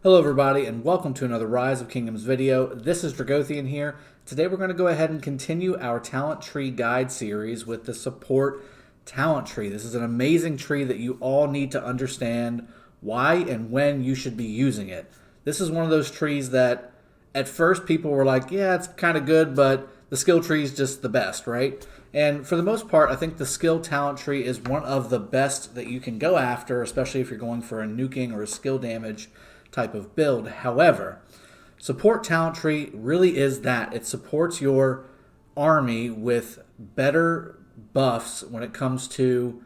Hello everybody and welcome to another Rise of Kingdoms video. This is Dragothian here. Today we're going to go ahead and continue our talent tree guide series with the support talent tree. This is an amazing tree that you all need to understand why and when you should be using it. This is one of those trees that at first people were like, yeah, it's kind of good, but the skill tree is just the best, right? And for the most part, I think the skill talent tree is one of the best that you can go after, especially if you're going for a nuking or a skill damage type of build. However, support talent tree really is that. It supports your army with better buffs when it comes to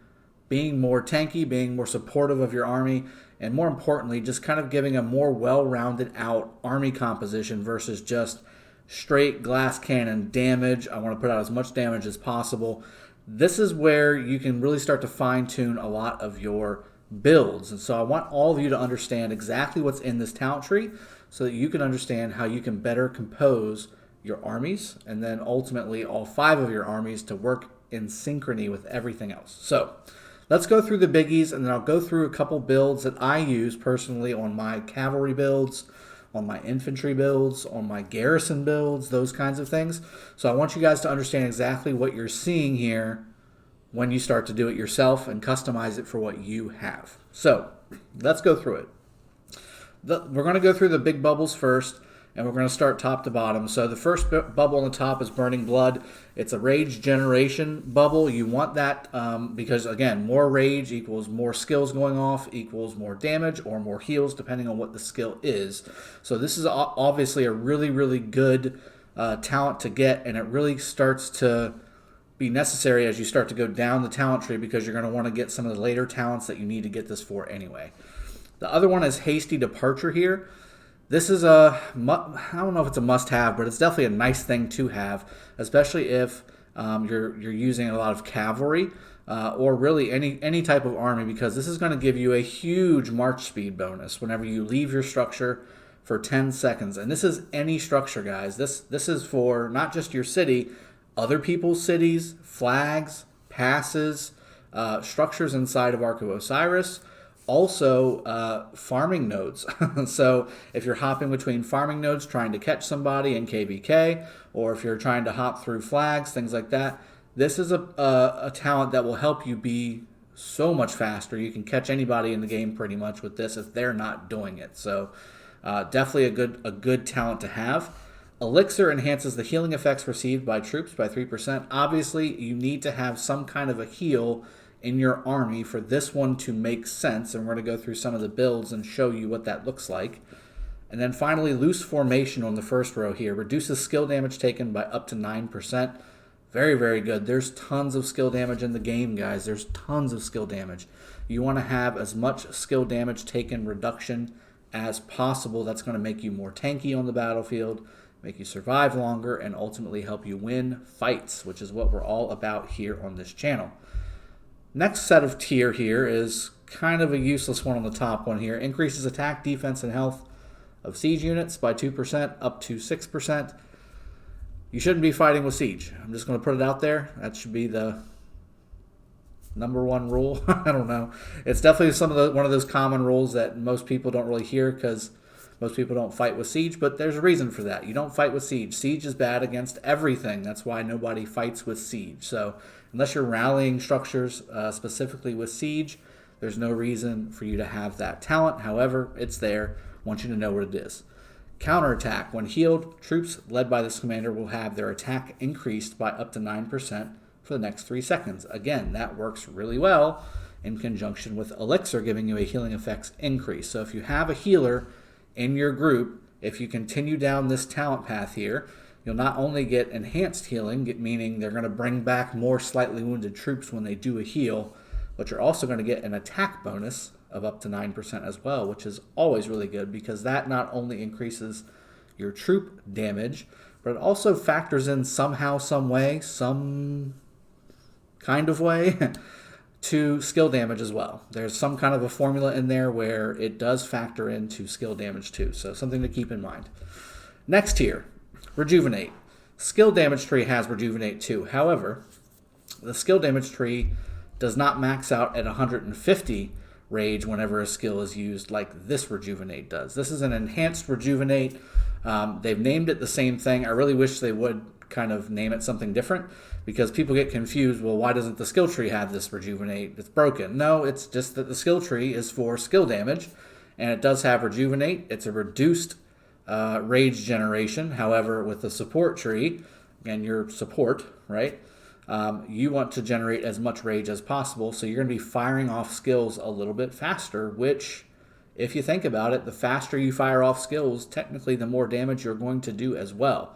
being more tanky, being more supportive of your army, and more importantly, just kind of giving a more well-rounded out army composition versus just straight glass cannon damage. I want to put out as much damage as possible. This is where you can really start to fine-tune a lot of your builds. And so I want all of you to understand exactly what's in this talent tree so that you can understand how you can better compose your armies and then ultimately all 5 of your armies to work in synchrony with everything else. So let's go through the biggies, and then I'll go through a couple builds that I use personally on my cavalry builds, on my infantry builds, on my garrison builds, those kinds of things. So I want you guys to understand exactly what you're seeing here when you start to do it yourself and customize it for what you have. So let's go through it. We're going to go through the big bubbles first, and we're going to start top to bottom. So the first bubble on the top is Burning Blood. It's a rage generation bubble. You want that because, again, more rage equals more skills going off, equals more damage or more heals, depending on what the skill is. So this is obviously a really, really good talent to get, and it really starts to be necessary as you start to go down the talent tree because you're going to want to get some of the later talents that you need to get this for anyway. The other one is Hasty Departure here. This is I don't know if it's a must-have, but it's definitely a nice thing to have, especially if you're using a lot of cavalry or really any type of army, because this is going to give you a huge march speed bonus whenever you leave your structure for 10 seconds. And this is any structure, guys. This is for not just your city, other people's cities, flags, passes, structures inside of Ark of Osiris, also farming nodes. So if you're hopping between farming nodes trying to catch somebody in KVK, or if you're trying to hop through flags, things like that, this is a talent that will help you be so much faster. You can catch anybody in the game pretty much with this if they're not doing it. So definitely a good talent to have. Elixir enhances the healing effects received by troops by 3%. Obviously, you need to have some kind of a heal in your army for this one to make sense, and we're going to go through some of the builds and show you what that looks like. And then finally, Loose Formation on the first row here. Reduces skill damage taken by up to 9%. Very, very good. There's tons of skill damage in the game, guys. There's tons of skill damage. You want to have as much skill damage taken reduction as possible. That's going to make you more tanky on the battlefield, make you survive longer, and ultimately help you win fights, which is what we're all about here on this channel. Next set of tier here is kind of a useless one on the top one here. Increases attack, defense, and health of siege units by 2% up to 6%. You shouldn't be fighting with siege. I'm just going to put it out there. That should be the #1 rule. I don't know. It's definitely one of those common rules that most people don't really hear because most people don't fight with siege, but there's a reason for that. You don't fight with siege. Siege is bad against everything. That's why nobody fights with siege. So unless you're rallying structures specifically with siege, there's no reason for you to have that talent. However, it's there. I want you to know what it is. Counterattack. When healed, troops led by this commander will have their attack increased by up to 9% for the next 3 seconds. Again, that works really well in conjunction with Elixir giving you a healing effects increase. So if you have a healer in your group, if you continue down this talent path here, you'll not only get enhanced healing, meaning they're going to bring back more slightly wounded troops when they do a heal, but you're also going to get an attack bonus of up to 9% as well, which is always really good because that not only increases your troop damage, but it also factors in somehow, some way, some kind of way to skill damage as well. There's some kind of a formula in there where it does factor into skill damage too, so something to keep in mind. Next tier, Rejuvenate. Skill damage tree has Rejuvenate too. However, the skill damage tree does not max out at 150 rage whenever a skill is used like this Rejuvenate does. This is an enhanced Rejuvenate. They've named it the same thing. I really wish they would kind of name it something different, because people get confused. Well, why doesn't the skill tree have this Rejuvenate? It's broken. No, it's just that the skill tree is for skill damage, and it does have Rejuvenate. It's a reduced rage generation. However, with the support tree, and your support, right, you want to generate as much rage as possible, so you're going to be firing off skills a little bit faster, which, if you think about it, the faster you fire off skills, technically the more damage you're going to do as well.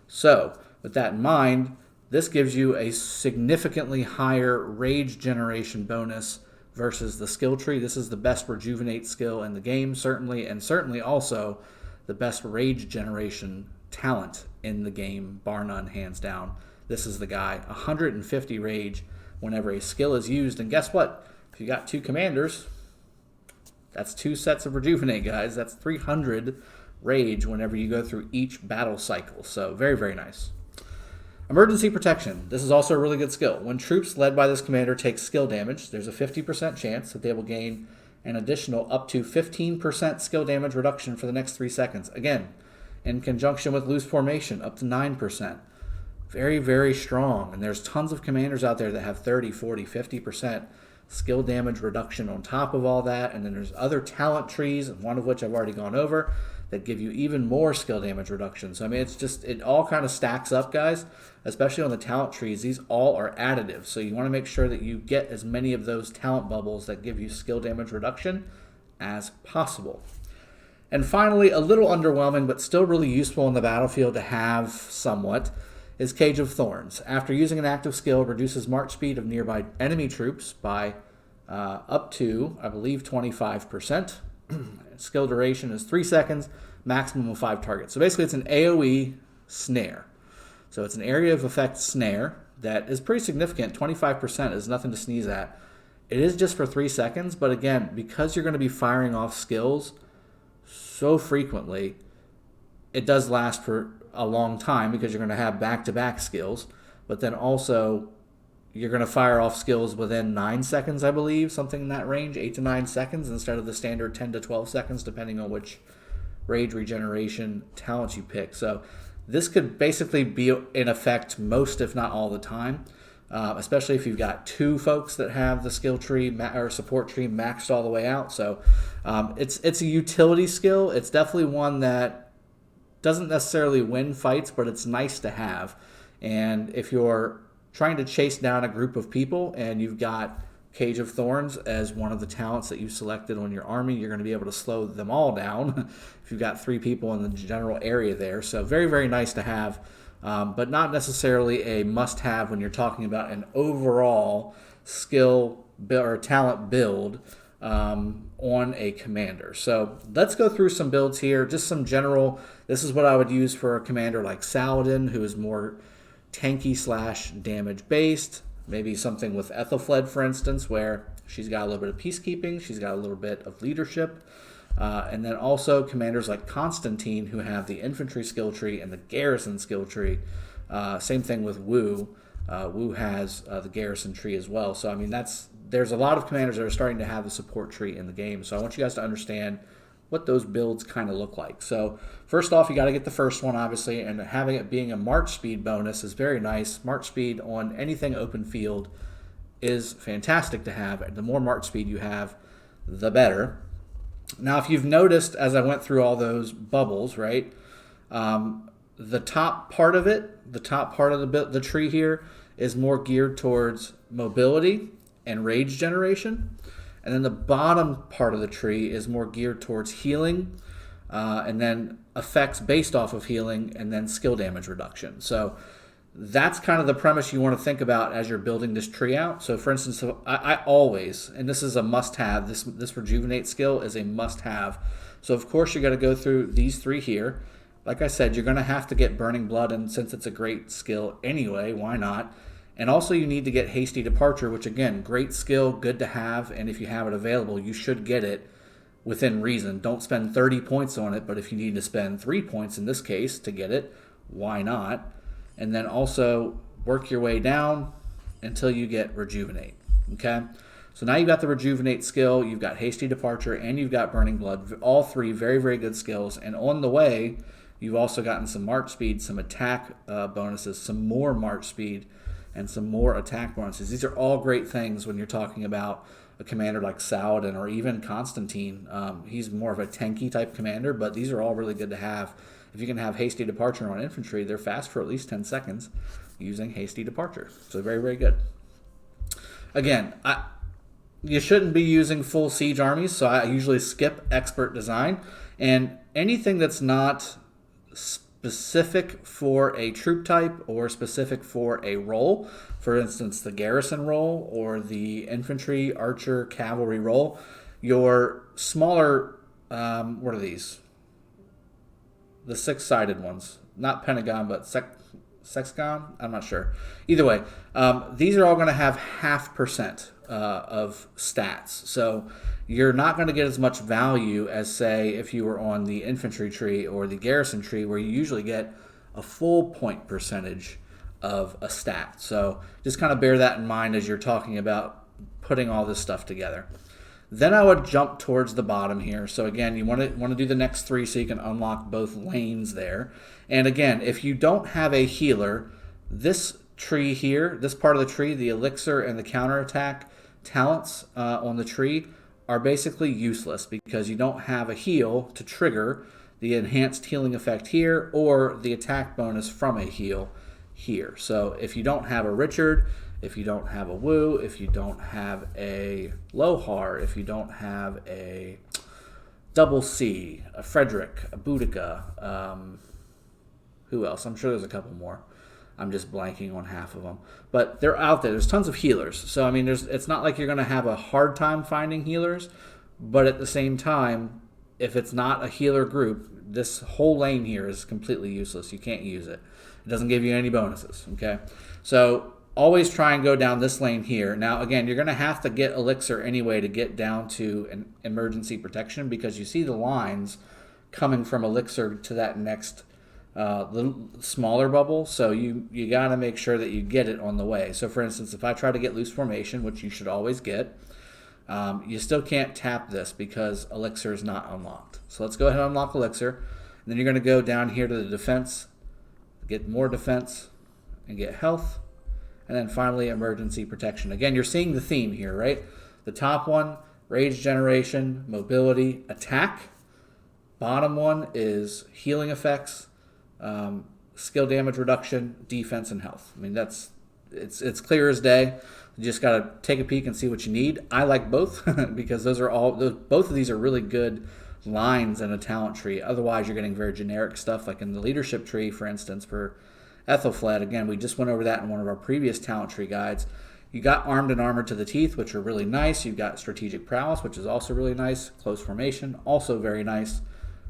So, with that in mind, this gives you a significantly higher rage generation bonus versus the skill tree. This is the best Rejuvenate skill in the game, certainly, and certainly also the best rage generation talent in the game, bar none, hands down. This is the guy. 150 rage whenever a skill is used. And guess what? If you got 2 commanders, that's 2 sets of Rejuvenate, guys. That's 300 rage whenever you go through each battle cycle. So very, very nice. Emergency Protection. This is also a really good skill. When troops led by this commander take skill damage, there's a 50% chance that they will gain an additional up to 15% skill damage reduction for the next 3 seconds. Again, in conjunction with loose formation, up to 9%. Very, very strong. And there's tons of commanders out there that have 30, 40, 50% skill damage reduction on top of all that. And then there's other talent trees, one of which I've already gone over, that give you even more skill damage reduction. So, I mean, it's just, it all kind of stacks up, guys, especially on the talent trees. These all are additive. So you want to make sure that you get as many of those talent bubbles that give you skill damage reduction as possible. And finally, a little underwhelming, but still really useful in the battlefield to have somewhat, is Cage of Thorns. After using an active skill, reduces march speed of nearby enemy troops by up to, I believe, 25%. Skill duration is 3 seconds, maximum of 5 targets. So basically it's an AoE snare. So it's an area of effect snare that is pretty significant. 25% is nothing to sneeze at. It is just for 3 seconds, but again, because you're going to be firing off skills so frequently, it does last for a long time because you're going to have back-to-back skills, but then also you're going to fire off skills within 9 seconds, I believe, something in that range, 8 to 9 seconds, instead of the standard 10 to 12 seconds, depending on which rage regeneration talents you pick. So this could basically be in effect most, if not all the time, especially if you've got 2 folks that have the skill tree or support tree maxed all the way out. So it's a utility skill. It's definitely one that doesn't necessarily win fights, but it's nice to have. And if you're trying to chase down a group of people and you've got Cage of Thorns as one of the talents that you selected on your army, you're going to be able to slow them all down if you've got 3 people in the general area there. So very, very nice to have, but not necessarily a must-have when you're talking about an overall skill or talent build on a commander. So let's go through some builds here, just some general. This is what I would use for a commander like Saladin, who is more tanky / damage based. Maybe something with Ethelfled, for instance, where she's got a little bit of peacekeeping, she's got a little bit of leadership, and then also commanders like Constantine, who have the infantry skill tree and the garrison skill tree. Same thing with Wu. Wu has the garrison tree as well. So I mean, there's a lot of commanders that are starting to have the support tree in the game. So I want you guys to understand what those builds kind of look like. So first off, you got to get the first one, obviously, and having it being a march speed bonus is very nice. March speed on anything open field is fantastic to have. And the more march speed you have, the better. Now, if you've noticed, as I went through all those bubbles, right, the top part of it, the top part of the tree here is more geared towards mobility and rage generation. And then the bottom part of the tree is more geared towards healing, and then effects based off of healing, and then skill damage reduction. So that's kind of the premise you want to think about as you're building this tree out. So for instance, I always, and this is a must-have, this Rejuvenate skill is a must-have. So of course you're going to go through these 3 here. Like I said, you're going to have to get Burning Blood, and since it's a great skill anyway, why not? And also you need to get Hasty Departure, which again, great skill, good to have, and if you have it available, you should get it within reason. Don't spend 30 points on it, but if you need to spend 3 points in this case to get it, why not? And then also work your way down until you get Rejuvenate, okay? So now you've got the Rejuvenate skill, you've got Hasty Departure, and you've got Burning Blood. All three very, very good skills. And on the way, you've also gotten some March Speed, some attack bonuses, some more March Speed, and some more attack bonuses. These are all great things when you're talking about a commander like Saladin or even Constantine. He's more of a tanky type commander, but these are all really good to have. If you can have Hasty Departure on infantry, they're fast for at least 10 seconds using Hasty Departure. So very, very good. Again, you shouldn't be using full siege armies, so I usually skip Expert Design. And anything that's not specific for a troop type or specific for a role, for instance, the garrison role or the infantry, archer, cavalry role, your smaller, what are these? The six-sided ones. Not pentagon, but sexagon? I'm not sure. Either way, these are all going to have 0.5% of stats. So you're not going to get as much value as, say, if you were on the infantry tree or the garrison tree, where you usually get a full point percentage of a stat. So just kind of bear that in mind as you're talking about putting all this stuff together. Then I would jump towards the bottom here. So again, you want to do the next three so you can unlock both lanes there. And again, if you don't have a healer, this tree here, this part of the tree, the elixir and the counterattack talents on the tree are basically useless because you don't have a heal to trigger the enhanced healing effect here or the attack bonus from a heal here. So if you don't have a Richard, if you don't have a Wu, if you don't have a Lohar, if you don't have a Double C, a Frederick, a Boudica, who else? I'm sure there's a couple more. I'm just blanking on half of them. But they're out there. There's tons of healers. So, I mean, it's not like you're going to have a hard time finding healers. But at the same time, if it's not a healer group, this whole lane here is completely useless. You can't use it. It doesn't give you any bonuses, okay? So always try and go down this lane here. Now, again, you're going to have to get elixir anyway to get down to an emergency protection because you see the lines coming from elixir to that next little smaller bubble. So you got to make sure that you get it on the way. So, for instance, if I try to get loose formation, which you should always get, you still can't tap this because elixir is not unlocked. So let's go ahead and unlock elixir. And then you're going to go down here to the defense, get more defense, and get health. And then finally, emergency protection. Again, you're seeing the theme here, right? The top one, rage generation, mobility, attack. Bottom one is healing effects, skill damage reduction, defense, and health. I mean, it's clear as day. You just got to take a peek and see what you need. I like both because both of these are really good lines in a talent tree. Otherwise, you're getting very generic stuff, like in the leadership tree, for instance, for Ethelflaed. Again, we just went over that in one of our previous talent tree guides. You got armed and armored to the teeth, which are really nice. You've got strategic prowess, which is also really nice. Close formation, also very nice.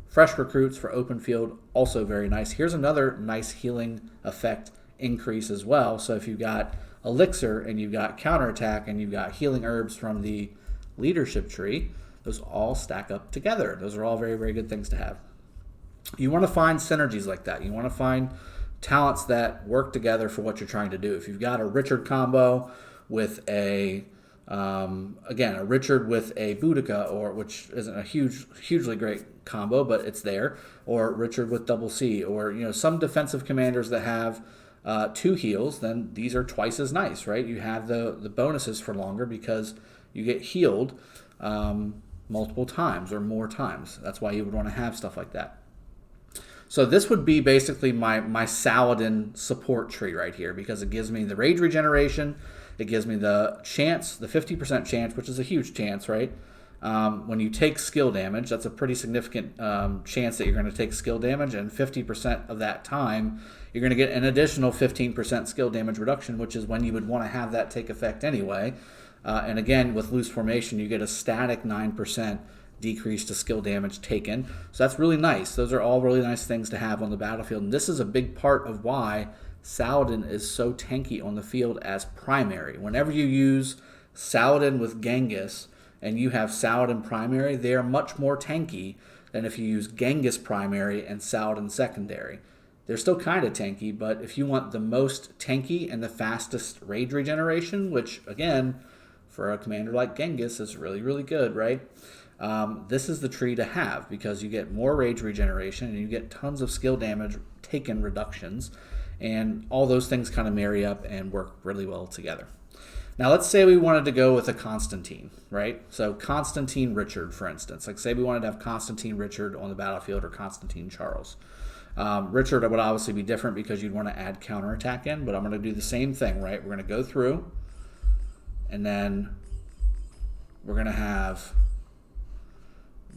Fresh recruits for open field, also very nice. Here's another nice healing effect increase as well. So if you've got elixir and you've got counterattack and you've got healing herbs from the leadership tree, those all stack up together. Those are all very, very good things to have. You want to find synergies like that. You want to find talents that work together for what you're trying to do. If you've got a Richard combo with a Richard with a Boudica, or which isn't a hugely great combo, but it's there, or Richard with double C, or some defensive commanders that have 2 heals, then these are twice as nice, right? You have the bonuses for longer because you get healed multiple times or more times. That's why you would want to have stuff like that. So this would be basically my Saladin support tree right here because it gives me the rage regeneration. It gives me the chance, the 50% chance, which is a huge chance, right? When you take skill damage, that's a pretty significant chance that you're going to take skill damage, and 50% of that time, you're going to get an additional 15% skill damage reduction, which is when you would want to have that take effect anyway. And again, with loose formation, you get a static 9% decrease to skill damage taken. So that's really nice. Those are all really nice things to have on the battlefield. And this is a big part of why Saladin is so tanky on the field as primary. Whenever you use Saladin with Genghis and you have Saladin primary, they are much more tanky than if you use Genghis primary and Saladin secondary. They're still kind of tanky, but if you want the most tanky and the fastest rage regeneration, which again, for a commander like Genghis, it's really, really good, right? This is the tree to have because you get more rage regeneration and you get tons of skill damage taken reductions, and all those things kind of marry up and work really well together. Now let's say we wanted to go with a Constantine, right? So Constantine Richard, for instance. Like say we wanted to have Constantine Richard on the battlefield or Constantine Charles. Richard would obviously be different because you'd want to add counterattack in, but I'm going to do the same thing, right? We're going to go through, and then we're going to have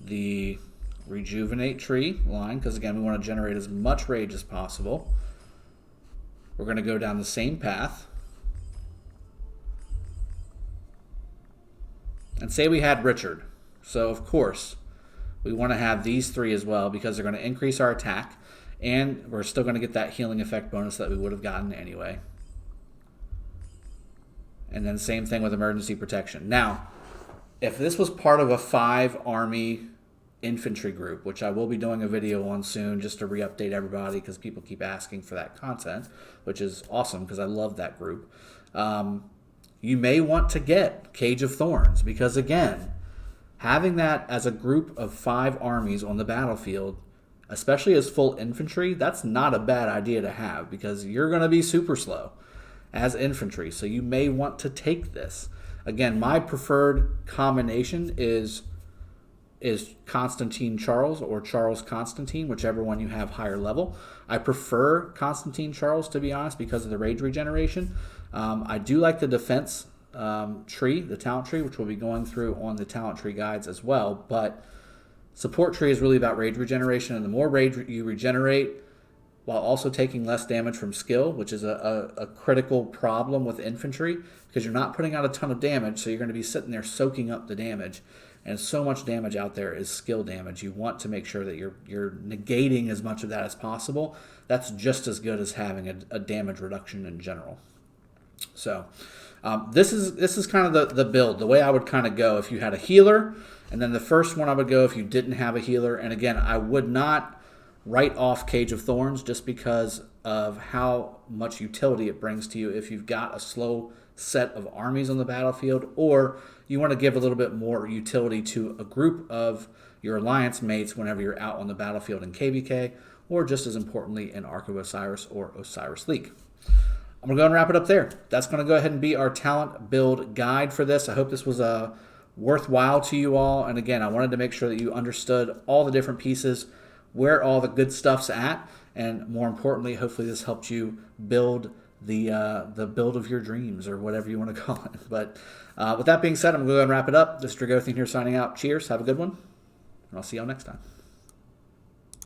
the rejuvenate tree line, because again, we want to generate as much rage as possible. We're going to go down the same path. And say we had Richard. So of course, we want to have these three as well because they're going to increase our attack, and we're still going to get that healing effect bonus that we would have gotten anyway. And then same thing with emergency protection. Now, if this was part of a 5-army infantry group, which I will be doing a video on soon just to re-update everybody because people keep asking for that content, which is awesome because I love that group. You may want to get Cage of Thorns because, again, having that as a group of 5 armies on the battlefield, especially as full infantry, that's not a bad idea to have because you're going to be super slow as infantry. So you may want to take this. Again, my preferred combination is Constantine Charles or Charles Constantine, whichever one you have higher level. I prefer Constantine Charles, to be honest, because of the rage regeneration. I do like the defense tree, the talent tree, which we'll be going through on the talent tree guides as well. But support tree is really about rage regeneration, and the more rage you regenerate while also taking less damage from skill, which is a critical problem with infantry because you're not putting out a ton of damage, so you're going to be sitting there soaking up the damage. And so much damage out there is skill damage. You want to make sure that you're negating as much of that as possible. That's just as good as having a damage reduction in general. So this is kind of the build, the way I would kind of go if you had a healer, and then the first one I would go if you didn't have a healer. And again, I would not write off Cage of Thorns just because of how much utility it brings to you if you've got a slow set of armies on the battlefield, or you want to give a little bit more utility to a group of your alliance mates whenever you're out on the battlefield in KVK, or just as importantly in Ark of Osiris or Osiris League. I'm going to go and wrap it up there. That's going to go ahead and be our talent build guide for this. I hope this was worthwhile to you all. And again, I wanted to make sure that you understood all the different pieces, where all the good stuff's at, and more importantly, hopefully this helped you build the build of your dreams, or whatever you want to call it. But with that being said, I'm going to go and wrap it up. This is Dragothian here signing out. Cheers. Have a good one. And I'll see y'all next time.